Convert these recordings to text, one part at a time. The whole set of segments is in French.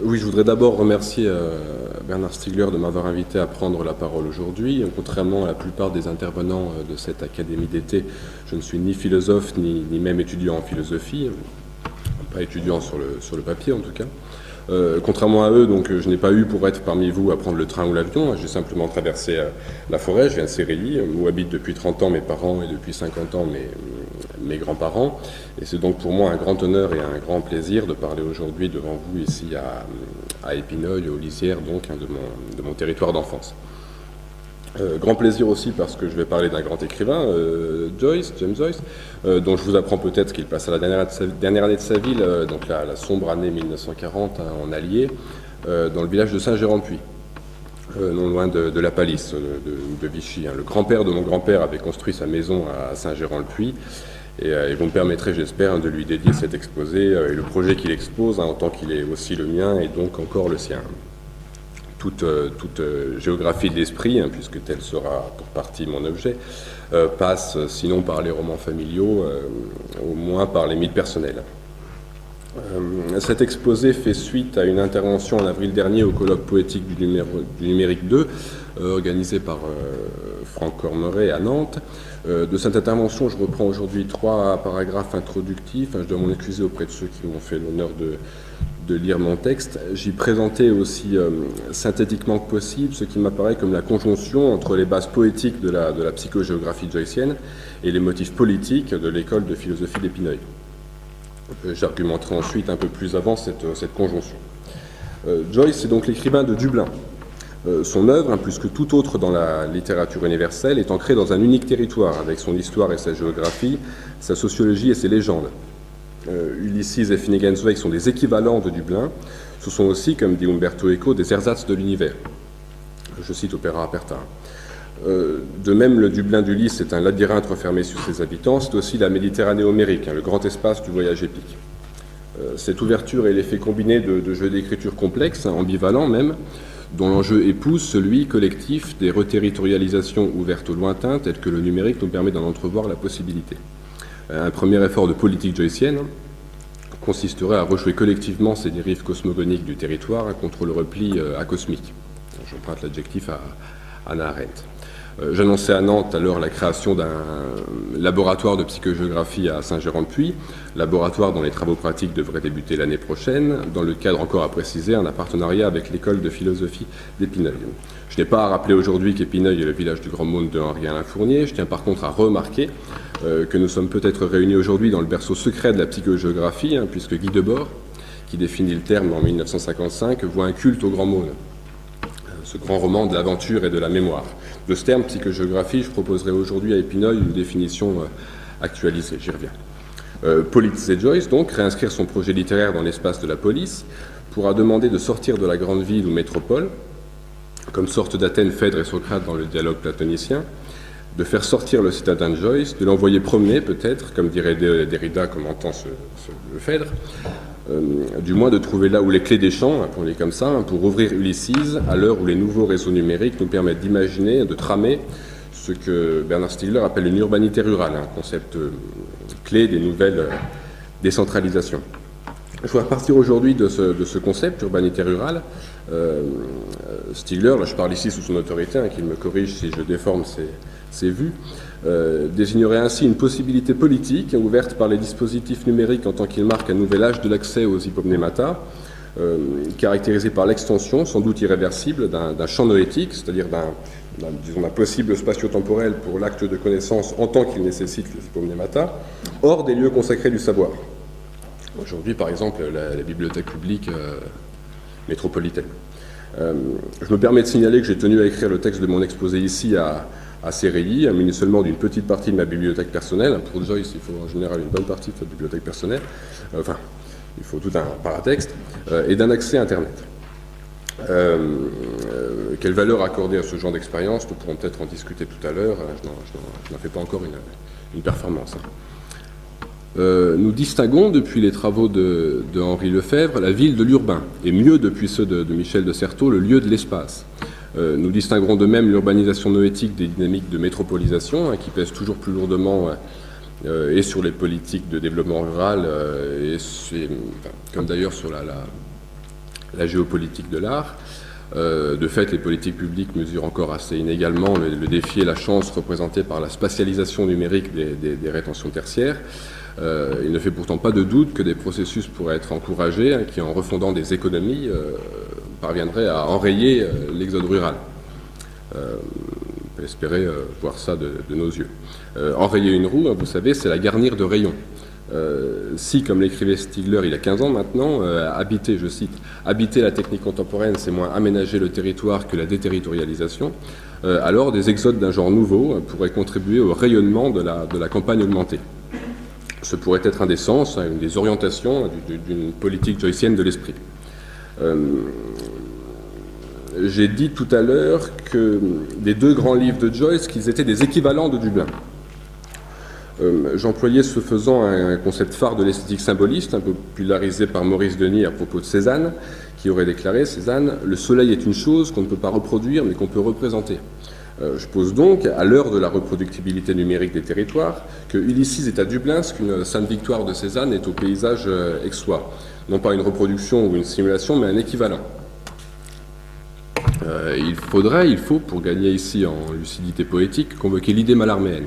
Oui, je voudrais d'abord remercier Bernard Stiegler de m'avoir invité à prendre la parole aujourd'hui. Contrairement à la plupart des intervenants de cette académie d'été, je ne suis ni philosophe ni même étudiant en philosophie, pas étudiant sur le papier en tout cas. Contrairement à eux, donc, je n'ai pas eu pour être parmi vous à prendre le train ou l'avion. J'ai simplement traversé la forêt. Je viens de Sérilly, où habitent depuis 30 ans mes parents et depuis 50 ans mes grands-parents. Et c'est donc pour moi un grand honneur et un grand plaisir de parler aujourd'hui devant vous ici à Épineuil, aux Lisières, donc, de mon territoire d'enfance. Grand plaisir aussi parce que je vais parler d'un grand écrivain, James Joyce, dont je vous apprends peut-être qu'il passe à la dernière année de sa vie, donc la sombre année 1940 en Allier, dans le village de Saint-Géran-de-Puy, non loin de la Palisse, de Vichy. Le grand-père de mon grand-père avait construit sa maison à Saint-Géran-le-Puy, et vous me permettrez, j'espère, de lui dédier cet exposé et le projet qu'il expose, en tant qu'il est aussi le mien et donc encore le sien. Toute géographie de l'esprit, puisque tel sera pour partie mon objet, passe sinon par les romans familiaux, au moins par les mythes personnels. Cet exposé fait suite à une intervention en avril dernier au colloque poétique du numérique 2, organisé par Franck Cormeret à Nantes. De cette intervention, je reprends aujourd'hui 3 paragraphes introductifs. Je dois m'en excuser auprès de ceux qui m'ont fait l'honneur de lire mon texte. J'y présentais aussi synthétiquement que possible ce qui m'apparaît comme la conjonction entre les bases poétiques de la psychogéographie joycienne et les motifs politiques de l'école de philosophie d'Épineuil. J'argumenterai ensuite un peu plus avant cette conjonction. Joyce est donc l'écrivain de Dublin. Son œuvre, plus que toute autre dans la littérature universelle, est ancrée dans un unique territoire, avec son histoire et sa géographie, sa sociologie et ses légendes. Ulysses et Finnegan's Wake sont des équivalents de Dublin. Ce sont aussi, comme dit Umberto Eco, des ersatz de l'univers. Je cite Opéra Aperta. De même, le Dublin d'Ulysse est un labyrinthe refermé sur ses habitants. C'est aussi la Méditerranée homérique, le grand espace du voyage épique. Cette ouverture est l'effet combiné de jeux d'écriture complexes, ambivalents même, dont l'enjeu épouse celui collectif des reterritorialisations ouvertes au lointain, tel que le numérique nous permet d'en entrevoir la possibilité. Un premier effort de politique joycienne consisterait à rejouer collectivement ces dérives cosmogoniques du territoire contre le repli acosmique. J'emprunte l'adjectif à Hannah Arendt. J'annonçais à Nantes alors la création d'un laboratoire de psychogéographie à Saint-Géran-de-Puy, laboratoire dont les travaux pratiques devraient débuter l'année prochaine, dans le cadre encore à préciser un partenariat avec l'école de philosophie d'Épineuil. Je n'ai pas à rappeler aujourd'hui qu'Épineuil est le village du grand monde de Henri-Alain Fournier. Je tiens par contre à remarquer que nous sommes peut-être réunis aujourd'hui dans le berceau secret de la psychogéographie, puisque Guy Debord, qui définit le terme en 1955, voit un culte au grand monde, ce grand roman de l'aventure et de la mémoire. De ce terme psychogéographie, je proposerai aujourd'hui à Épineuil une définition actualisée, j'y reviens. Politiser Joyce, donc, réinscrire son projet littéraire dans l'espace de la police, pourra demander de sortir de la grande ville ou métropole, comme sortent d'Athènes Phèdre et Socrate dans le dialogue platonicien, de faire sortir le citadin de Joyce, de l'envoyer promener peut-être, comme dirait Derrida, comme entend le Phèdre, du moins de trouver là où les clés des champs, appelons-les comme ça, pour ouvrir Ulysses à l'heure où les nouveaux réseaux numériques nous permettent d'imaginer, de tramer ce que Bernard Stiegler appelle une urbanité rurale, un concept clé des nouvelles décentralisations. Je voudrais partir aujourd'hui de ce concept, urbanité rurale. Stiegler, là je parle ici sous son autorité, qu'il me corrige si je déforme ses vues, désignerait ainsi une possibilité politique ouverte par les dispositifs numériques en tant qu'il marque un nouvel âge de l'accès aux hypomnématas, caractérisé par l'extension, sans doute irréversible, d'un champ noétique, c'est-à-dire d'un possible spatio-temporel pour l'acte de connaissance en tant qu'il nécessite les hypomnématas, hors des lieux consacrés du savoir. Aujourd'hui, par exemple, la bibliothèque publique métropolitaine. Je me permets de signaler que j'ai tenu à écrire le texte de mon exposé ici à Sérilly, muni seulement d'une petite partie de ma bibliothèque personnelle. Pour Joyce, il faut en général une bonne partie de sa bibliothèque personnelle. Enfin, il faut tout un paratexte, et d'un accès à Internet. Quelle valeur accorder à ce genre d'expérience? Nous pourrons peut-être en discuter tout à l'heure. Je n'en fais pas encore une performance. Nous distinguons depuis les travaux de Henri Lefebvre la ville de l'urbain, et mieux depuis ceux de Michel de Certeau, le lieu de l'espace. Nous distinguerons de même l'urbanisation noétique des dynamiques de métropolisation, qui pèsent toujours plus lourdement et sur les politiques de développement rural, comme d'ailleurs sur la géopolitique de l'art. De fait, les politiques publiques mesurent encore assez inégalement le défi et la chance représentés par la spatialisation numérique des rétentions tertiaires. Il ne fait pourtant pas de doute que des processus pourraient être encouragés qui, en refondant des économies, parviendraient à enrayer l'exode rural. On peut espérer voir ça de nos yeux. Enrayer une roue, vous savez, c'est la garnir de rayons. Si, comme l'écrivait Stigler il y a 15 ans maintenant, habiter, je cite, « habiter la technique contemporaine, c'est moins aménager le territoire que la déterritorialisation », alors des exodes d'un genre nouveau pourraient contribuer au rayonnement de la campagne augmentée. Ce pourrait être un des sens, une des orientations d'une politique joycienne de l'esprit. J'ai dit tout à l'heure que des deux grands livres de Joyce, qu'ils étaient des équivalents de Dublin. J'employais ce faisant un concept phare de l'esthétique symboliste, popularisé par Maurice Denis à propos de Cézanne, qui aurait déclaré, Cézanne, « Le soleil est une chose qu'on ne peut pas reproduire, mais qu'on peut représenter ». Je pose donc, à l'heure de la reproductibilité numérique des territoires, que Ulysses est à Dublin ce qu'une Sainte Victoire de Cézanne est au paysage aixois. Non pas une reproduction ou une simulation, mais un équivalent. Il faut, pour gagner ici en lucidité poétique, convoquer l'idée mallarméenne.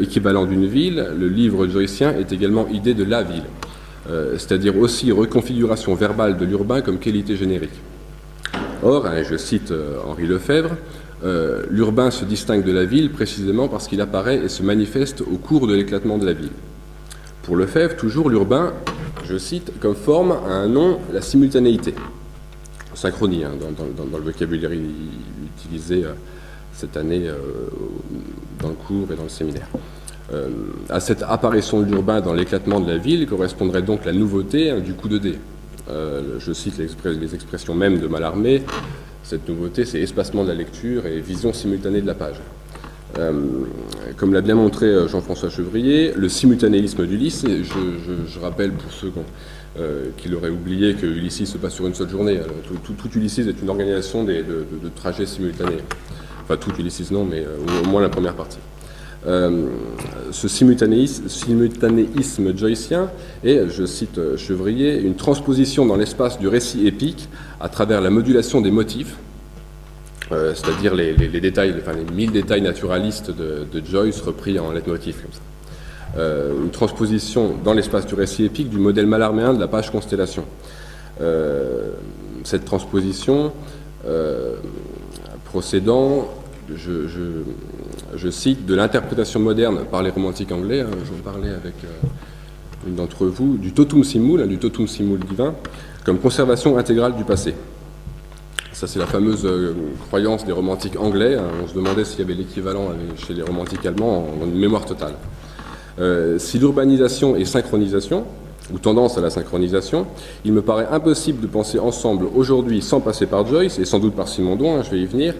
Équivalent d'une ville, le livre joycien est également idée de la ville, c'est-à-dire aussi reconfiguration verbale de l'urbain comme qualité générique. Or, je cite Henri Lefebvre, l'urbain se distingue de la ville précisément parce qu'il apparaît et se manifeste au cours de l'éclatement de la ville. Pour Lefebvre, toujours l'urbain, je cite, comme forme a un nom, la simultanéité. Synchronie, dans le vocabulaire utilisé cette année dans le cours et dans le séminaire. À cette apparition de l'urbain dans l'éclatement de la ville correspondrait donc la nouveauté du coup de dé. Je cite les expressions mêmes de Mallarmé. Cette nouveauté, c'est espacement de la lecture et vision simultanée de la page. Comme l'a bien montré Jean-François Chevrier, le simultanéisme d'Ulysse, je rappelle pour ceux qui l'auraient oublié que Ulysses se passe sur une seule journée. Tout Ulysses est une organisation de trajets simultanés. Enfin, tout Ulysses non, mais au moins la première partie. Ce simultanéisme joycien est, je cite Chevrier, une transposition dans l'espace du récit épique à travers la modulation des motifs, c'est-à-dire les détails, les 1000 détails naturalistes de Joyce repris en leitmotiv comme ça. Une transposition dans l'espace du récit épique du modèle mallarméen de la page constellation. Cette transposition procédant, je cite, de l'interprétation moderne par les romantiques anglais, j'en parlais avec une d'entre vous, du totum simul divin, comme conservation intégrale du passé. Ça, c'est la fameuse croyance des romantiques anglais. On se demandait s'il y avait l'équivalent chez les romantiques allemands en une mémoire totale. Si l'urbanisation est synchronisation, ou tendance à la synchronisation, il me paraît impossible de penser ensemble aujourd'hui, sans passer par Joyce, et sans doute par Simondon, je vais y venir,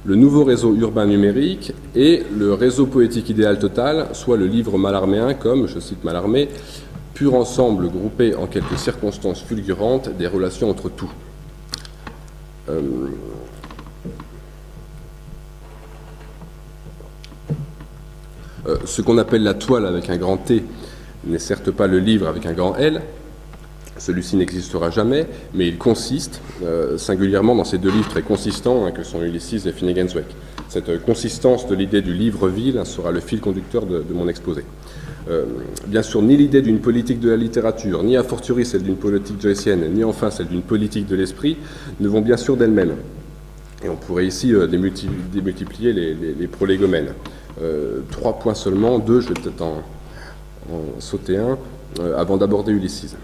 le nouveau réseau urbain numérique et le réseau poétique idéal total, soit le livre mallarméen comme, je cite Mallarmé, pur ensemble groupé en quelques circonstances fulgurantes des relations entre tout. Ce qu'on appelle la toile avec un grand T n'est certes pas le livre avec un grand L. Celui-ci n'existera jamais, mais il consiste singulièrement dans ces deux livres très consistants que sont Ulysses et Finnegan's Wake. Cette consistance de l'idée du livre-ville sera le fil conducteur de mon exposé. Bien sûr, ni l'idée d'une politique de la littérature, ni a fortiori celle d'une politique joycienne, ni enfin celle d'une politique de l'esprit, ne vont bien sûr d'elles-mêmes. Et on pourrait ici démultiplier les prolégomènes. 3 points seulement, 2, je vais peut-être en sauter un, avant d'aborder Ulysses.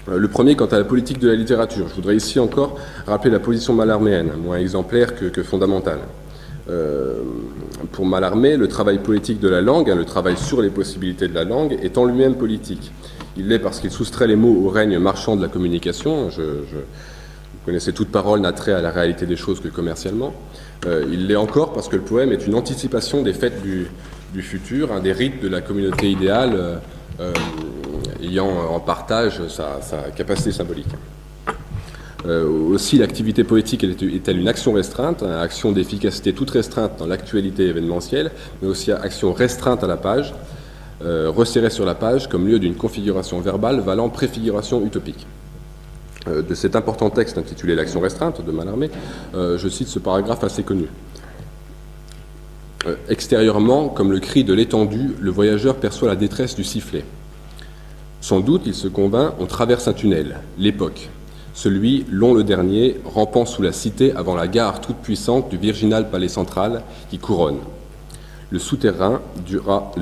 Le premier, quant à la politique de la littérature. Je voudrais ici encore rappeler la position mallarméenne, moins exemplaire que fondamentale. Pour Mallarmé, le travail poétique de la langue, le travail sur les possibilités de la langue, est en lui-même politique. Il l'est parce qu'il soustrait les mots au règne marchand de la communication. Vous connaissez, toute parole n'a trait à la réalité des choses que commercialement. Il l'est encore parce que le poème est une anticipation des fêtes du futur, des rites de la communauté idéale ayant en partage sa capacité symbolique. Aussi, l'activité poétique est-elle une action restreinte, action d'efficacité toute restreinte dans l'actualité événementielle, mais aussi action restreinte à la page, resserrée sur la page comme lieu d'une configuration verbale valant préfiguration utopique. de cet important texte intitulé « L'action restreinte » de Mallarmé, je cite ce paragraphe assez connu. Extérieurement, comme le cri de l'étendue, le voyageur perçoit la détresse du sifflet. Sans doute, il se convainc, on traverse un tunnel, l'époque, celui, long le dernier, rampant sous la cité avant la gare toute puissante du virginal palais central qui couronne. Le souterrain durera,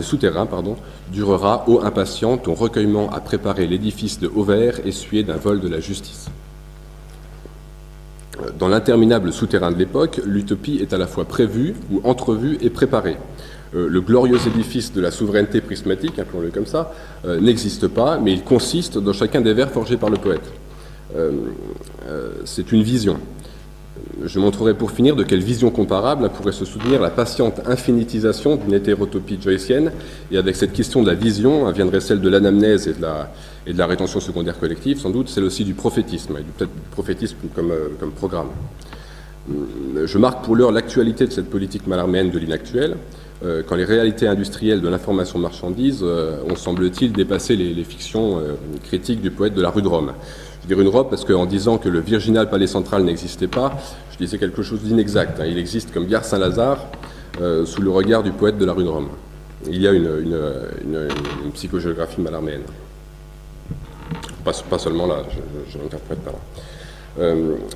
ô impatient, ton recueillement à préparer l'édifice de Auvers essuyé d'un vol de la justice. Dans l'interminable souterrain de l'époque, l'utopie est à la fois prévue ou entrevue et préparée. Le glorieux édifice de la souveraineté prismatique, appelons-le comme ça, n'existe pas, mais il consiste dans chacun des vers forgés par le poète. C'est une vision. Je montrerai pour finir de quelle vision comparable pourrait se soutenir la patiente infinitisation d'une hétérotopie joycienne, et avec cette question de la vision viendrait celle de l'anamnèse et de la rétention secondaire collective, sans doute celle aussi du prophétisme, et peut-être du prophétisme comme programme. Je marque pour l'heure l'actualité de cette politique mallarméenne de l'inactuel, quand les réalités industrielles de l'information marchandise ont, semble-t-il, dépassé les fictions critiques du poète de la rue de Rome. Je dis rue de Rome parce qu'en disant que le virginal palais central n'existait pas, je disais quelque chose d'inexact. Il existe comme gare Saint-Lazare sous le regard du poète de la rue de Rome. Il y a une psychogéographie mallarméenne. Pas seulement là, je l'interprète par là.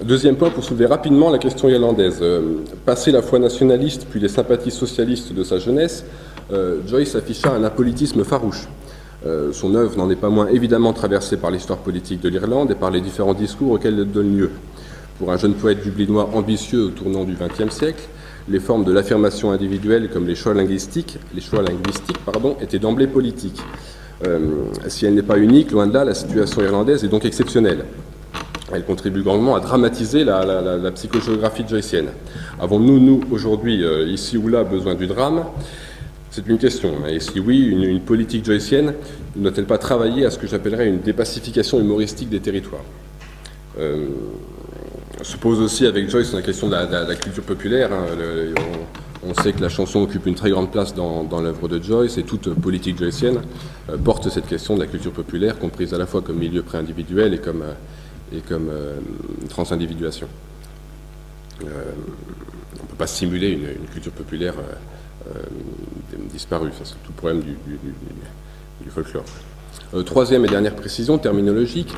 Deuxième point, pour soulever rapidement la question irlandaise. Passé la foi nationaliste puis les sympathies socialistes de sa jeunesse, Joyce afficha un apolitisme farouche. Son œuvre n'en est pas moins évidemment traversée par l'histoire politique de l'Irlande et par les différents discours auxquels elle donne lieu. Pour un jeune poète dublinois ambitieux au tournant du XXe siècle, les formes de l'affirmation individuelle comme les choix linguistiques étaient d'emblée politiques. Si elle n'est pas unique, loin de là, la situation irlandaise est donc exceptionnelle. Elle contribue grandement à dramatiser la psychogéographie joycienne. Avons-nous, aujourd'hui, ici ou là, besoin du drame ? C'est une question. Et si oui, une politique joycienne ne doit-elle pas travailler à ce que j'appellerais une dépacification humoristique des territoires ? Se pose aussi avec Joyce la question de la culture populaire. On sait que la chanson occupe une très grande place dans l'œuvre de Joyce, et toute politique joycienne porte cette question de la culture populaire, comprise à la fois comme milieu pré-individuel et comme transindividuation. On ne peut pas simuler une culture populaire disparue. C'est tout le problème du folklore. Troisième et dernière précision terminologique.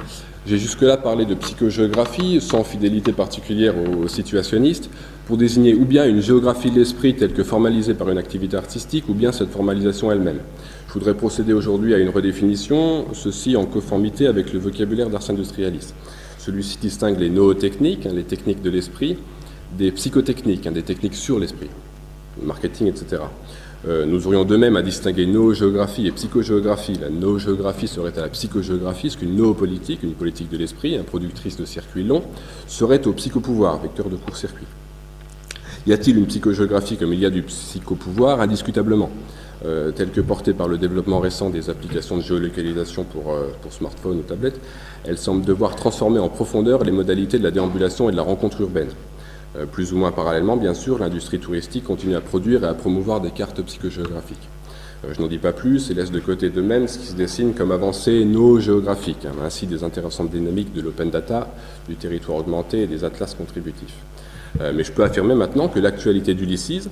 J'ai jusque-là parlé de psychogéographie, sans fidélité particulière aux situationnistes, pour désigner ou bien une géographie de l'esprit telle que formalisée par une activité artistique, ou bien cette formalisation elle-même. Je voudrais procéder aujourd'hui à une redéfinition, ceci en conformité avec le vocabulaire d'Ars Industrialis. Celui-ci distingue les nootechniques, les techniques de l'esprit, des psychotechniques, des techniques sur l'esprit, marketing, etc. Nous aurions de même à distinguer noogéographie et psychogéographie. La noogéographie serait à la psychogéographie, ce qu'une noopolitique, une politique de l'esprit, productrice de circuits longs, serait au psychopouvoir, vecteur de court-circuit. Y a-t-il une psychogéographie comme il y a du psychopouvoir ? Indiscutablement. Telle que portée par le développement récent des applications de géolocalisation pour smartphones ou tablettes, elle semble devoir transformer en profondeur les modalités de la déambulation et de la rencontre urbaine. Plus ou moins parallèlement, bien sûr, l'industrie touristique continue à produire et à promouvoir des cartes psychogéographiques. Je n'en dis pas plus et laisse de côté de même ce qui se dessine comme avancée noogéographique, ainsi des intéressantes dynamiques de l'open data, du territoire augmenté et des atlas contributifs. Mais je peux affirmer maintenant que l'actualité d'Ulysses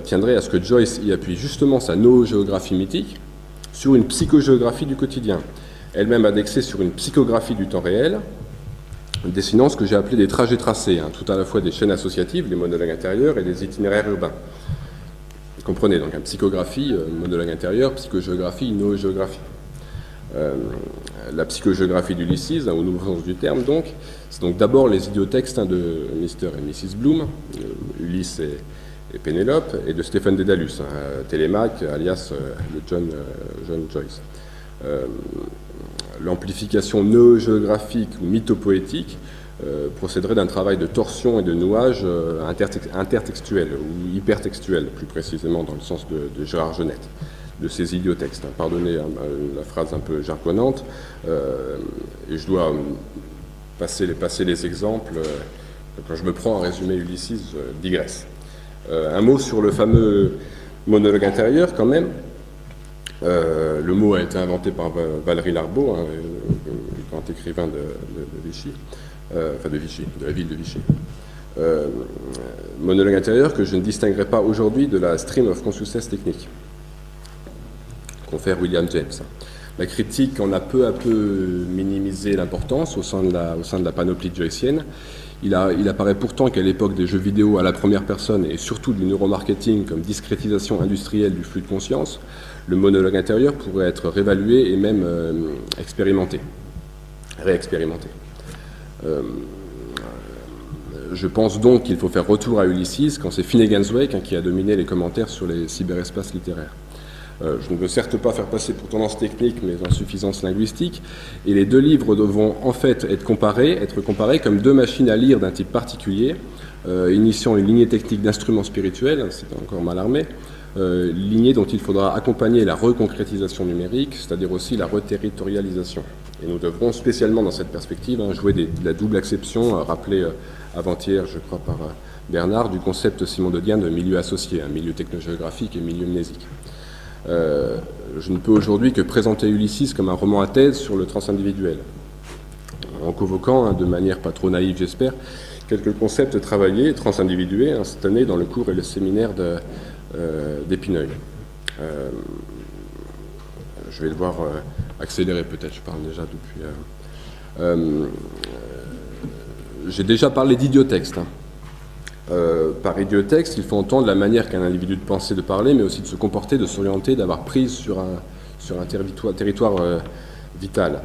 tiendrait à ce que Joyce y appuie justement sa noogéographie mythique sur une psychogéographie du quotidien, elle-même indexée sur une psychographie du temps réel, dessinant ce que j'ai appelé des trajets tracés, tout à la fois des chaînes associatives, des monologues intérieurs, et des itinéraires urbains. Vous comprenez, donc psychographie, monologue intérieur, psychogéographie, noogéographie. La psychogéographie d'Ulysses, au nouveau sens du terme, donc, c'est donc d'abord les idiotextes de Mr. et Mrs. Bloom, Ulysse et Pénélope, et de Stephen Dédalus, Télémaque, alias le John Joyce. L'amplification noogéographique ou mythopoétique procéderait d'un travail de torsion et de nouage intertextuel ou hypertextuel, plus précisément dans le sens de Gérard Genette, de ces idiotextes. Pardonnez la phrase un peu jargonnante, et je dois passer les exemples. Quand je me prends à résumer Ulysses, je digresse. Un mot sur le fameux monologue intérieur, quand même. Le mot a été inventé par Valérie Larbaud, grand écrivain de Vichy, de la ville de Vichy. Monologue intérieur que je ne distinguerai pas aujourd'hui de la Stream of Consciousness technique, confère William James. La critique en a peu à peu minimisé l'importance au sein de la panoplie joycienne. Il apparaît pourtant qu'à l'époque des jeux vidéo à la première personne et surtout du neuromarketing comme discrétisation industrielle du flux de conscience, le monologue intérieur pourrait être réévalué et même réexpérimenté. Je pense donc qu'il faut faire retour à Ulysses quand c'est Finnegan's Wake qui a dominé les commentaires sur les cyberespaces littéraires. Je ne veux certes pas faire passer pour tendance technique mes insuffisances linguistiques, et les deux livres devront en fait être comparés comme deux machines à lire d'un type particulier, initiant une lignée technique d'instruments spirituels, c'est encore mal armé, lignée dont il faudra accompagner la reconcrétisation numérique, c'est-à-dire aussi la reterritorialisation. Et nous devrons spécialement dans cette perspective jouer de la double acception, rappelée avant-hier, je crois, par Bernard, du concept simondodien de milieu associé, un milieu technogéographique et milieu mnésique. Je ne peux aujourd'hui que présenter Ulysses comme un roman à thèse sur le transindividuel, en convoquant, de manière pas trop naïve j'espère, quelques concepts travaillés, transindividués, cette année dans le cours et le séminaire d'Épineuil. Je vais devoir accélérer peut-être, je parle déjà depuis... J'ai déjà parlé d'idiotexte. Par idiotexte, il faut entendre la manière qu'un individu de penser, de parler, mais aussi de se comporter, de s'orienter, d'avoir prise sur un territoire vital.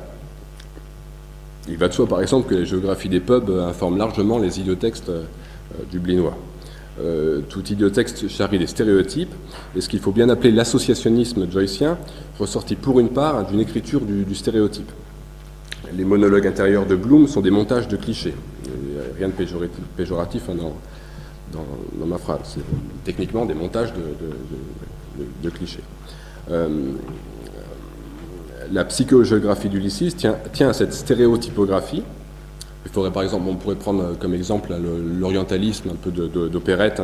Il va de soi, par exemple, que les géographies des pubs informent largement les idiotextes dublinois. Tout idiotexte charrie des stéréotypes, et ce qu'il faut bien appeler l'associationnisme joycien, ressorti pour une part d'une écriture du stéréotype. Les monologues intérieurs de Bloom sont des montages de clichés. Il n'y a rien de péjoratif dans ma phrase. C'est techniquement des montages de clichés. La psychogéographie d'Ulysses tient à cette stéréotypographie. Il faudrait, par exemple, on pourrait prendre comme exemple l'orientalisme un peu d'opérette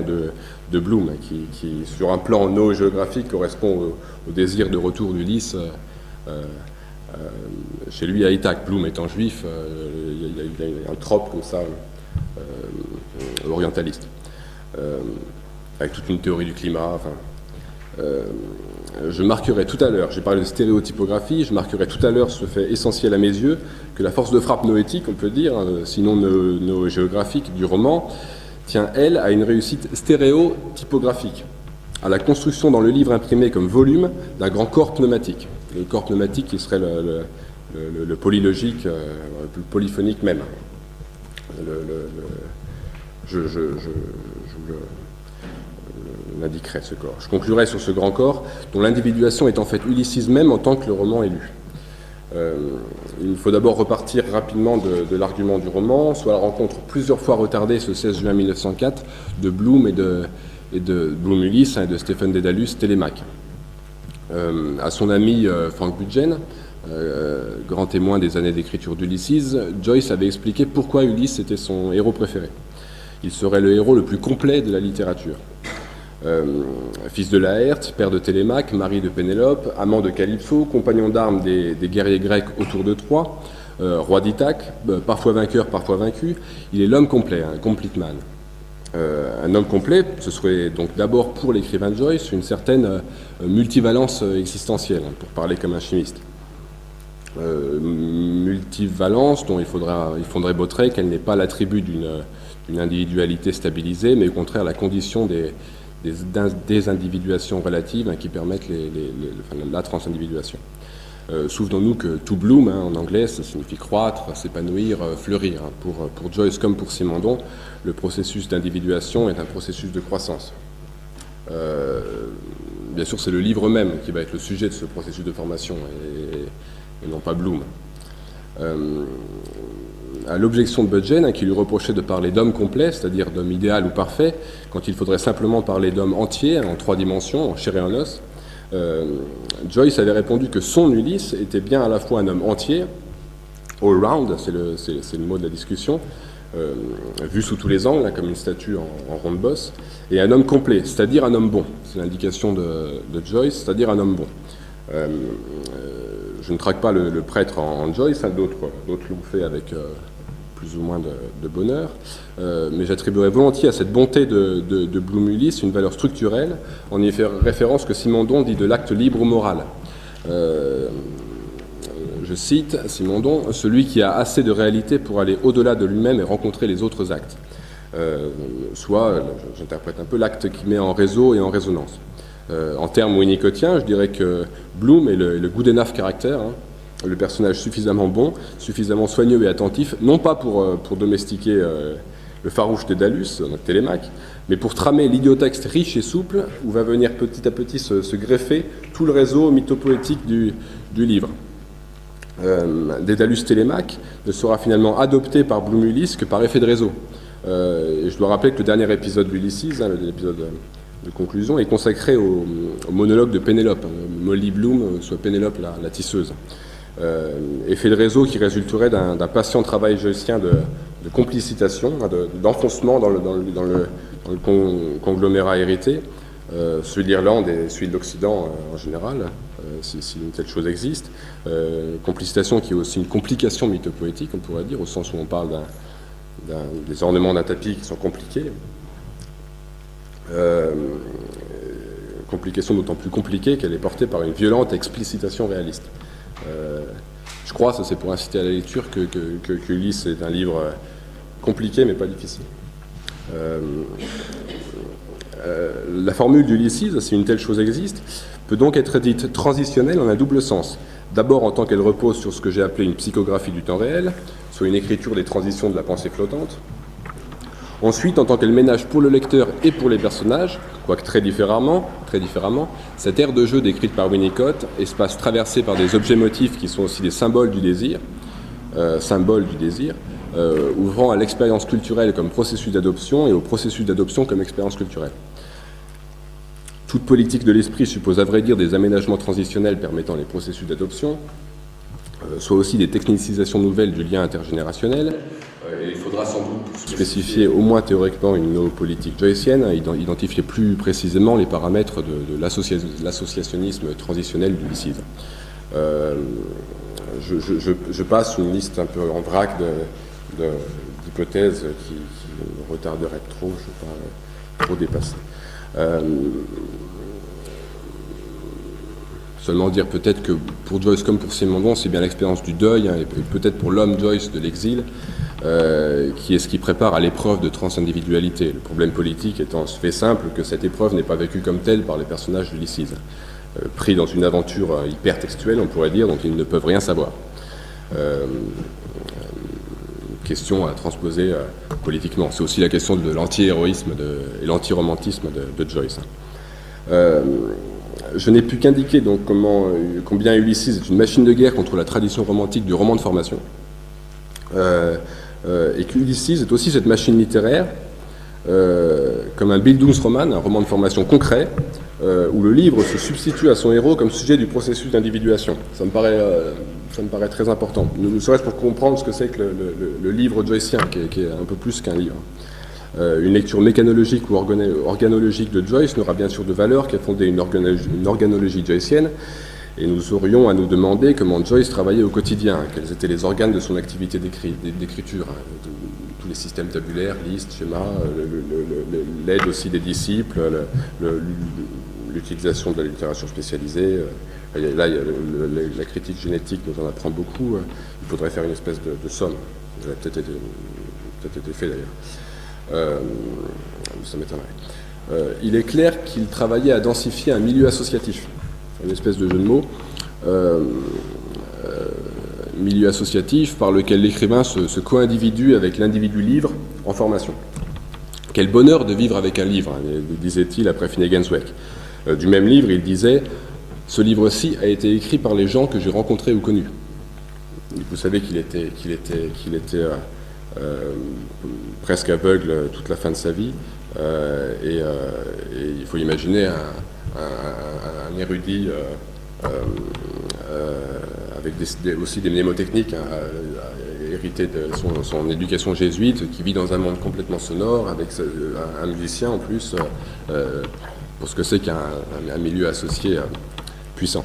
de Bloom, qui, sur un plan noogéographique, correspond au désir de retour d'Ulysse chez lui à Ithaque. Bloom étant juif, il y a un trope comme ça, orientaliste, avec toute une théorie du climat. Je marquerai tout à l'heure, j'ai parlé de stéréotypographie, je marquerai tout à l'heure ce fait essentiel à mes yeux, que la force de frappe noétique, on peut dire, sinon géographique du roman, tient, elle, à une réussite stéréotypographique, à la construction dans le livre imprimé comme volume d'un grand corps pneumatique. Le corps pneumatique qui serait le polylogique, le polyphonique même. Je l'indiquerai, ce corps. Je conclurai sur ce grand corps, dont l'individuation est en fait Ulysses même en tant que le roman est lu. Il faut d'abord repartir rapidement de l'argument du roman, soit la rencontre plusieurs fois retardée ce 16 juin 1904 de Bloom et de Bloom Ulysse et de Stephen Dedalus Télémaque. À son ami Frank Budgen, grand témoin des années d'écriture d'Ulysses, Joyce avait expliqué pourquoi Ulysse était son héros préféré. Il serait le héros le plus complet de la littérature. Fils de Laërte, père de Télémaque, mari de Pénélope, amant de Calypso, compagnon d'armes des guerriers grecs autour de Troie, roi d'Ithaque, parfois vainqueur, parfois vaincu, il est l'homme complet, un complete man. Un homme complet, ce serait donc d'abord pour l'écrivain de Joyce une certaine multivalence existentielle, pour parler comme un chimiste. Multivalence dont il faudrait bottrer qu'elle n'est pas l'attribut d'une individualité stabilisée, mais au contraire la condition des individuations relatives qui permettent la transindividuation. Souvenons-nous que to bloom, en anglais, ça signifie croître, s'épanouir, fleurir. Pour Joyce comme pour Simondon, le processus d'individuation est un processus de croissance. Bien sûr, c'est le livre même qui va être le sujet de ce processus de formation, et non pas Bloom. À l'objection de Budgen, qui lui reprochait de parler d'homme complet, c'est-à-dire d'homme idéal ou parfait, quand il faudrait simplement parler d'homme entier, en 3 dimensions, en chair et en os, Joyce avait répondu que son Ulysse était bien à la fois un homme entier, all round, c'est le mot de la discussion, vu sous tous les angles, comme une statue en ronde bosse, et un homme complet, c'est-à-dire un homme bon. C'est l'indication de Joyce, c'est-à-dire un homme bon. je ne traque pas le prêtre en Joyce, hein, d'autres l'ont fait avec plus ou moins de bonheur, mais j'attribuerais volontiers à cette bonté de Bloom-Ulysse une valeur structurelle, en y fait référence que Simondon dit de l'acte libre ou moral. Je cite Simondon, « Celui qui a assez de réalité pour aller au-delà de lui-même et rencontrer les autres actes. » Soit, j'interprète un peu, l'acte qui met en réseau et en résonance. En termes winnicottiens, je dirais que Bloom est le good enough caractère, hein, le personnage suffisamment bon, suffisamment soigneux et attentif, non pas pour domestiquer le farouche Dédalus, notre Télémaque, mais pour tramer l'idiotexte riche et souple, où va venir petit à petit se greffer tout le réseau mythopoétique du livre. Dédalus Télémaque ne sera finalement adopté par Bloom-Ulysse que par effet de réseau. Et je dois rappeler que le dernier épisode d'Ulysses, hein, l'épisode de conclusion, est consacré au monologue de Pénélope, Molly Bloom, soit Pénélope la tisseuse. Effet de réseau qui résulterait d'un patient travail joycien de complicitation, d'enfoncement dans le conglomérat hérité, celui de l'Irlande et celui de l'Occident en général, si une telle chose existe. Complicitation qui est aussi une complication mythopoétique, on pourrait dire, au sens où on parle des ornements d'un tapis qui sont compliqués. Complication d'autant plus compliquée qu'elle est portée par une violente explicitation réaliste. Je crois, ça c'est pour inciter à la lecture, que Ulysse est un livre compliqué mais pas difficile. La formule d'Ulysses, si une telle chose existe, peut donc être dite transitionnelle en un double sens. D'abord en tant qu'elle repose sur ce que j'ai appelé une psychographie du temps réel, soit une écriture des transitions de la pensée flottante. Ensuite, en tant qu'elle ménage pour le lecteur et pour les personnages, quoique très différemment, cette ère de jeu décrite par Winnicott, espace traversé par des objets motifs qui sont aussi des symboles du désir, ouvrant à l'expérience culturelle comme processus d'adoption et au processus d'adoption comme expérience culturelle. Toute politique de l'esprit suppose à vrai dire des aménagements transitionnels permettant les processus d'adoption, soit aussi des technicisations nouvelles du lien intergénérationnel. Et il faudra sans doute spécifier au moins théoriquement une néopolitique joycienne, identifier plus précisément les paramètres de l'associationnisme transitionnel d'Ulysses. Je passe une liste un peu en vrac d'hypothèses qui me retarderaient trop, je ne veux pas trop dépasser. Seulement dire peut-être que pour Joyce comme pour Simondon, c'est bien l'expérience du deuil, hein, et peut-être pour l'homme Joyce de l'exil, qui est ce qui prépare à l'épreuve de transindividualité. Le problème politique étant ce fait simple que cette épreuve n'est pas vécue comme telle par les personnages d'Ulysses. Pris dans une aventure hypertextuelle, on pourrait dire, dont ils ne peuvent rien savoir. Question à transposer politiquement. C'est aussi la question de l'anti-héroïsme et l'anti-romantisme de Joyce. Je n'ai pu qu'indiquer donc combien Ulysses est une machine de guerre contre la tradition romantique du roman de formation, et qu'Ulysses est aussi cette machine littéraire, comme un Bildungsroman, un roman de formation concret, où le livre se substitue à son héros comme sujet du processus d'individuation. Ça me paraît très important, ne serait-ce pour comprendre ce que c'est que le livre joycien, qui est un peu plus qu'un livre. Une lecture mécanologique ou organologique de Joyce n'aura bien sûr de valeur qu'à fonder une organologie joycienne, et nous aurions à nous demander comment Joyce travaillait au quotidien, quels étaient les organes de son activité d'écriture, hein, tous les systèmes tabulaires, listes, schémas, l'aide aussi des disciples, l'utilisation de la littérature spécialisée. Là, il y a la critique génétique nous en apprend beaucoup. Il faudrait faire une espèce de somme. Ça a peut-être été fait d'ailleurs. Ça m'étonnerait. Il est clair qu'il travaillait à densifier un milieu associatif. Une espèce de jeu de mots. Milieu associatif par lequel l'écrivain se co-individue avec l'individu livre en formation. Quel bonheur de vivre avec un livre, hein, disait-il après Finnegan's Wake. Du même livre, il disait « Ce livre-ci a été écrit par les gens que j'ai rencontrés ou connus ». Vous savez qu'il était presque aveugle toute la fin de sa vie, et il faut imaginer un érudit avec aussi des mnémotechniques, hérité de son éducation jésuite, qui vit dans un monde complètement sonore, avec un musicien en plus, pour ce que c'est qu'un milieu associé puissant.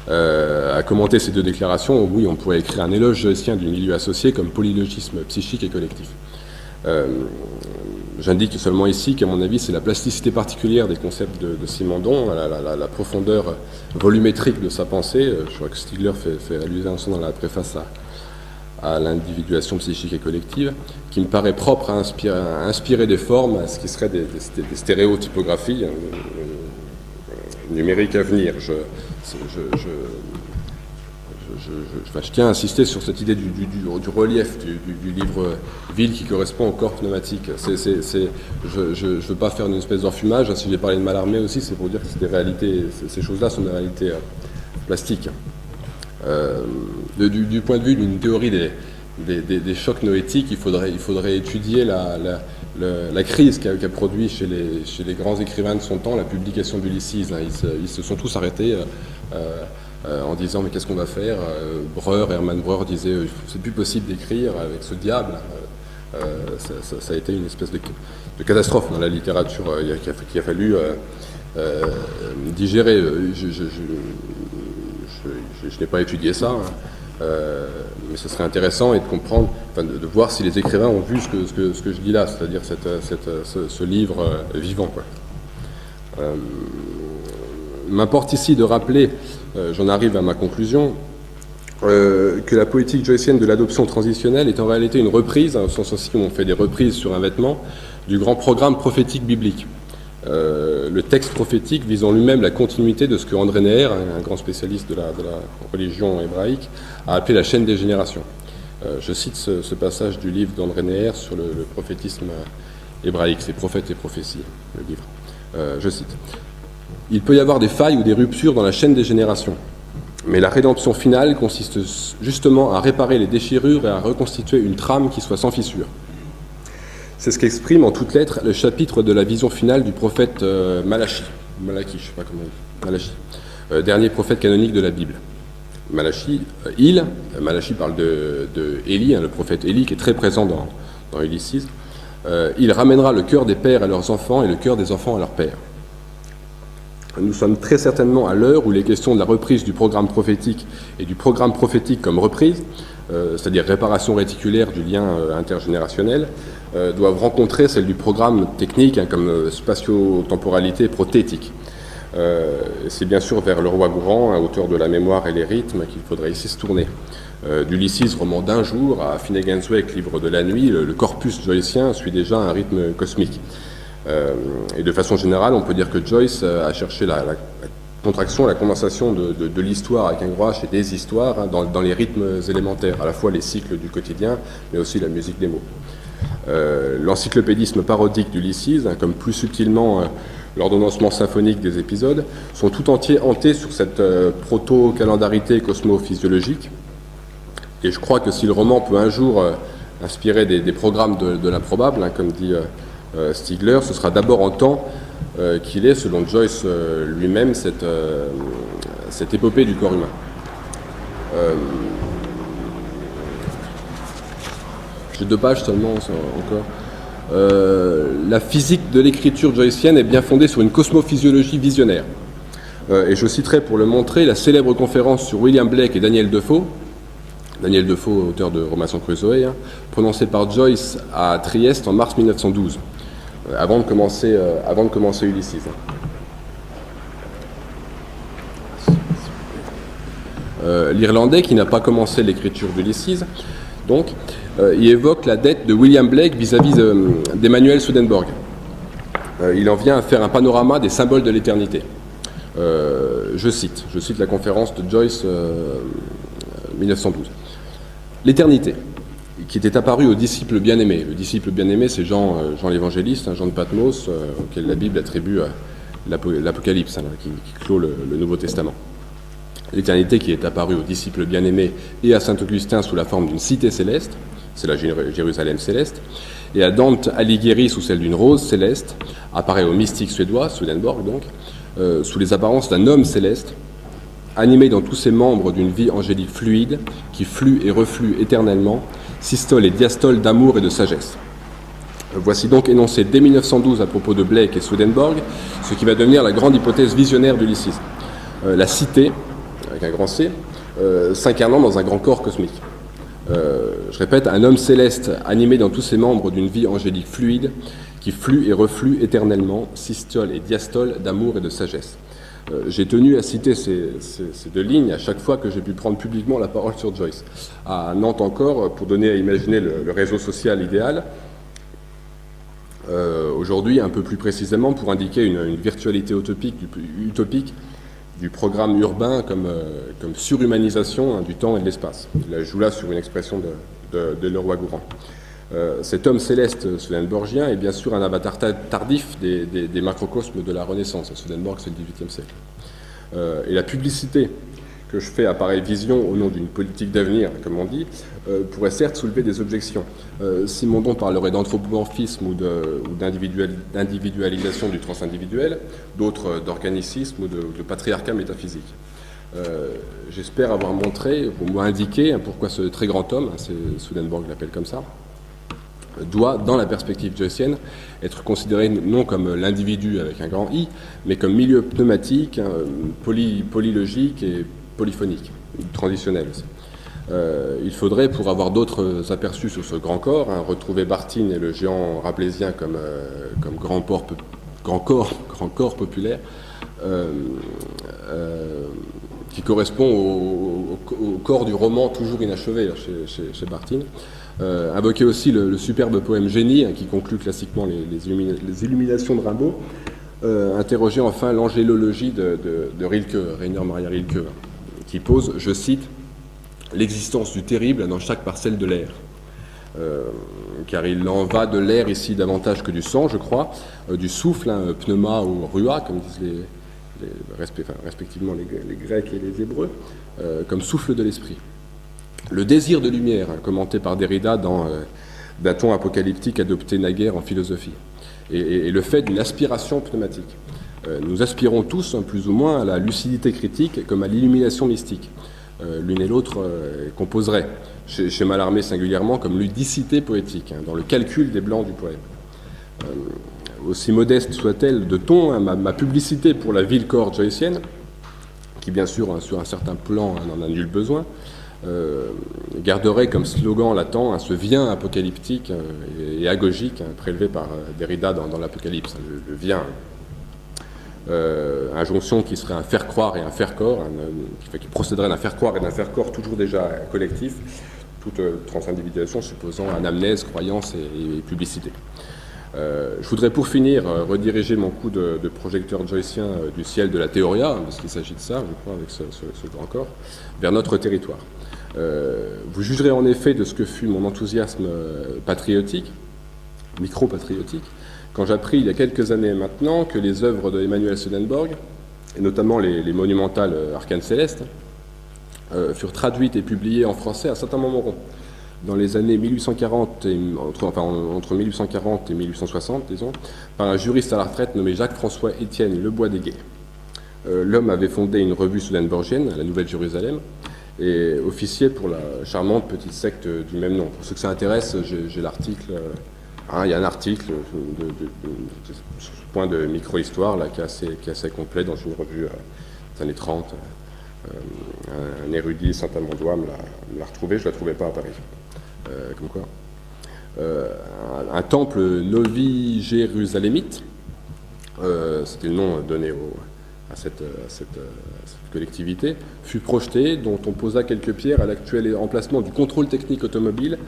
À commenter ces deux déclarations, oui, on pourrait écrire un éloge joycien du milieu associé comme polylogisme psychique et collectif. J'indique seulement ici qu'à mon avis, c'est la plasticité particulière des concepts de Simondon, la profondeur volumétrique de sa pensée. Je crois que Stigler fait allusion dans la préface à l'individuation psychique et collective, qui me paraît propre à inspirer des formes, à ce qui serait des stéréotypographies numériques à venir. Je tiens à insister sur cette idée du relief du livre Ville qui correspond au corps pneumatique. Je ne veux pas faire une espèce d'enfumage. Si j'ai parlé de Mallarmé aussi, c'est pour dire que c'est des réalités, ces choses-là sont des réalités plastiques. Du point de vue d'une théorie des chocs noétiques, il faudrait étudier la crise qu'a produit chez les grands écrivains de son temps la publication d'Ulysses. Ils se sont tous arrêtés en disant mais qu'est-ce qu'on va faire. Hermann Breuer disait c'est plus possible d'écrire avec ce diable. Ça a été une espèce de catastrophe dans la littérature qu'il a fallu digérer. Je n'ai pas étudié ça, mais ce serait intéressant de comprendre, de voir si les écrivains ont vu ce que je dis là, c'est-à-dire ce livre vivant, quoi. M'importe ici de rappeler, j'en arrive à ma conclusion, que la poétique joycienne de l'adoption transitionnelle est en réalité une reprise, au sens aussi où on fait des reprises sur un vêtement, du grand programme prophétique biblique. Le texte prophétique visant lui-même la continuité de ce que André Neher, un grand spécialiste de la religion hébraïque, a appelé la chaîne des générations. Je cite ce passage du livre d'André Neher sur le prophétisme hébraïque, c'est Prophètes et prophéties, le livre. Je cite. « Il peut y avoir des failles ou des ruptures dans la chaîne des générations, mais la rédemption finale consiste justement à réparer les déchirures et à reconstituer une trame qui soit sans fissure. C'est ce qu'exprime en toutes lettres le chapitre de la vision finale du prophète Malachi, je sais pas comment on dit, Malachi, dernier prophète canonique de la Bible. Malachi parle de Élie, le prophète Élie, qui est très présent dans Ulysses. Il ramènera le cœur des pères à leurs enfants et le cœur des enfants à leurs pères. Nous sommes très certainement à l'heure où les questions de la reprise du programme prophétique et du programme prophétique comme reprise, c'est-à-dire réparation réticulaire du lien intergénérationnel, doivent rencontrer celle du programme technique comme spatio-temporalité prothétique. C'est bien sûr vers le roi Gourand, auteur de La mémoire et les rythmes, qu'il faudrait ici se tourner. D'Ulysses, roman d'un jour, à Finnegan's Wake, livre de la nuit, le corpus joycien suit déjà un rythme cosmique. Et de façon générale, on peut dire que Joyce a cherché la contraction, la condensation de l'histoire avec un gros H et des histoires dans les rythmes élémentaires, à la fois les cycles du quotidien, mais aussi la musique des mots. L'encyclopédisme parodique d'Ulysses, comme plus subtilement l'ordonnancement symphonique des épisodes, sont tout entiers hantés sur cette proto-calendarité cosmo-physiologique. Et je crois que si le roman peut un jour inspirer des programmes de l'improbable, comme dit Stigler, ce sera d'abord en temps qu'il est, selon Joyce lui-même, cette épopée du corps humain. J'ai 2 pages seulement encore. La physique de l'écriture joycienne est bien fondée sur une cosmophysiologie visionnaire. Et je citerai pour le montrer la célèbre conférence sur William Blake et Daniel Defoe, auteur de Robinson Crusoe, prononcée par Joyce à Trieste en mars 1912, avant de commencer Ulysses. L'Irlandais, qui n'a pas commencé l'écriture d'Ulysses, donc, il évoque la dette de William Blake vis-à-vis d'Emmanuel Swedenborg. Il en vient à faire un panorama des symboles de l'éternité. Je cite la conférence de Joyce 1912. L'éternité, qui était apparue aux disciples bien-aimés. Le disciple bien-aimé, c'est Jean l'évangéliste, Jean de Patmos, auquel la Bible attribue l'Apocalypse, qui clôt le Nouveau Testament. L'éternité qui est apparue aux disciples bien-aimés et à saint Augustin sous la forme d'une cité céleste, c'est la Jérusalem céleste, et à Dante Alighieri sous celle d'une rose céleste, apparaît au mystique suédois, Swedenborg donc, sous les apparences d'un homme céleste, animé dans tous ses membres d'une vie angélique fluide, qui flue et reflue éternellement, systole et diastole d'amour et de sagesse. Voici donc énoncé dès 1912 à propos de Blake et Swedenborg, ce qui va devenir la grande hypothèse visionnaire d'Ulysses. La cité, avec un grand C, s'incarnant dans un grand corps cosmique. Je répète, un homme céleste animé dans tous ses membres d'une vie angélique fluide, qui flue et reflue éternellement, systole et diastole d'amour et de sagesse. J'ai tenu à citer ces deux lignes à chaque fois que j'ai pu prendre publiquement la parole sur Joyce. À Nantes encore, pour donner à imaginer le réseau social idéal, aujourd'hui, un peu plus précisément, pour indiquer une virtualité utopique du programme urbain comme surhumanisation du temps et de l'espace. Je joue là sur une expression de Leroy-Gourhan. Cet homme céleste swedenborgien est bien sûr un avatar tardif des macrocosmes de la Renaissance. Swedenborg, c'est le XVIIIe siècle. Et la publicité que je fais à pareille vision au nom d'une politique d'avenir, comme on dit, pourrait certes soulever des objections. Simondon parlerait d'anthropomorphisme ou d'individualisation du transindividuel, d'autres d'organicisme ou de patriarcat métaphysique. J'espère avoir montré, au moins indiqué, pourquoi ce très grand homme, Swedenborg l'appelle comme ça, doit, dans la perspective joycienne, être considéré non comme l'individu avec un grand I, mais comme milieu pneumatique, polylogique et polyphonique, transitionnel aussi. Il faudrait, pour avoir d'autres aperçus sur ce grand corps, retrouver Barthes et le géant rabelaisien comme grand corps populaire, qui correspond au corps du roman toujours inachevé chez Barthes. Invoquer aussi le superbe poème Génie, qui conclut classiquement les illuminations de Rimbaud. Interroger enfin l'angélologie de Rilke, Rainer Maria Rilke, qui pose, je cite, l'existence du terrible dans chaque parcelle de l'air. Car il en va de l'air ici davantage que du sang, je crois, du souffle, pneuma ou rua, comme disent respectivement les Grecs et les Hébreux, comme souffle de l'esprit. Le désir de lumière, commenté par Derrida d'un ton apocalyptique adopté naguère en philosophie, et le fait d'une aspiration pneumatique. Nous aspirons tous, plus ou moins, à la lucidité critique comme à l'illumination mystique. L'une et l'autre composeraient, chez Mallarmé singulièrement, comme ludicité poétique, dans le calcul des blancs du poème. Aussi modeste soit-elle de ton, ma publicité pour la ville-corps joycienne, qui bien sûr, sur un certain plan, n'en a nul besoin, garderait comme slogan latent ce vien apocalyptique et agogique prélevé par Derrida dans l'Apocalypse, le vien. Injonction qui serait un faire croire et un faire corps, qui procéderait d'un faire croire et d'un faire corps toujours déjà collectif, toute transindividuation supposant anamnèse, croyance et publicité. Je voudrais pour finir rediriger mon coup de projecteur joycien du ciel de la théoria, parce qu'il s'agit de ça, je crois, avec ce grand corps, vers notre territoire. Vous jugerez en effet de ce que fut mon enthousiasme patriotique, micro-patriotique, quand j'appris il y a quelques années maintenant que les œuvres de Emanuel Swedenborg, et notamment les monumentales Arcanes célestes, furent traduites et publiées en français à Saint-Amand-Montrond, dans les années 1840 entre 1840 et 1860, disons, par un juriste à la retraite nommé Jacques-François Étienne Lebois-Déguet. L'homme avait fondé une revue swedenborgienne, la Nouvelle Jérusalem, et officiait pour la charmante petite secte du même nom. Pour ceux que ça intéresse, j'ai l'article. Il y a un article sur ce point de micro-histoire là, qui est assez complet dans une revue des années 30. Un érudit saint-amandois me l'a retrouvé, je ne la trouvais pas à Paris. Comme quoi. Un temple novi-jérusalémite, c'était le nom donné à cette collectivité, fut projeté, dont on posa quelques pierres à l'actuel emplacement du contrôle technique automobile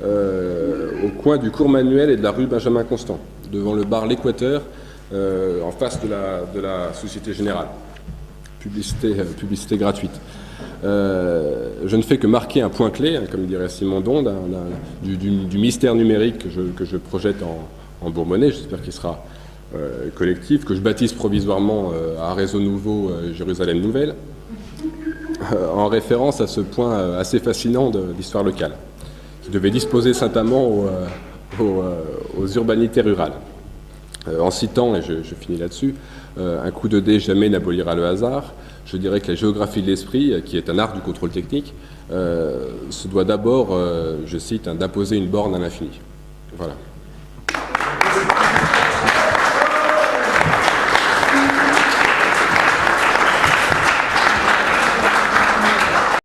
au coin du cours Manuel et de la rue Benjamin Constant, devant le bar L'Équateur, en face de la Société Générale. Publicité gratuite. Je ne fais que marquer un point clé, comme dirait Simondon, du mystère numérique que je projette en Bourbonnais, j'espère qu'il sera collectif, que je baptise provisoirement à Réseau Nouveau Jérusalem Nouvelle, en référence à ce point assez fascinant de l'histoire locale, qui devait disposer Saint-Amand aux urbanités rurales. En citant, et je finis là-dessus, un coup de dé jamais n'abolira le hasard, je dirais que la géographie de l'esprit, qui est un art du contrôle technique, se doit d'abord, je cite, d'imposer une borne à l'infini. Voilà.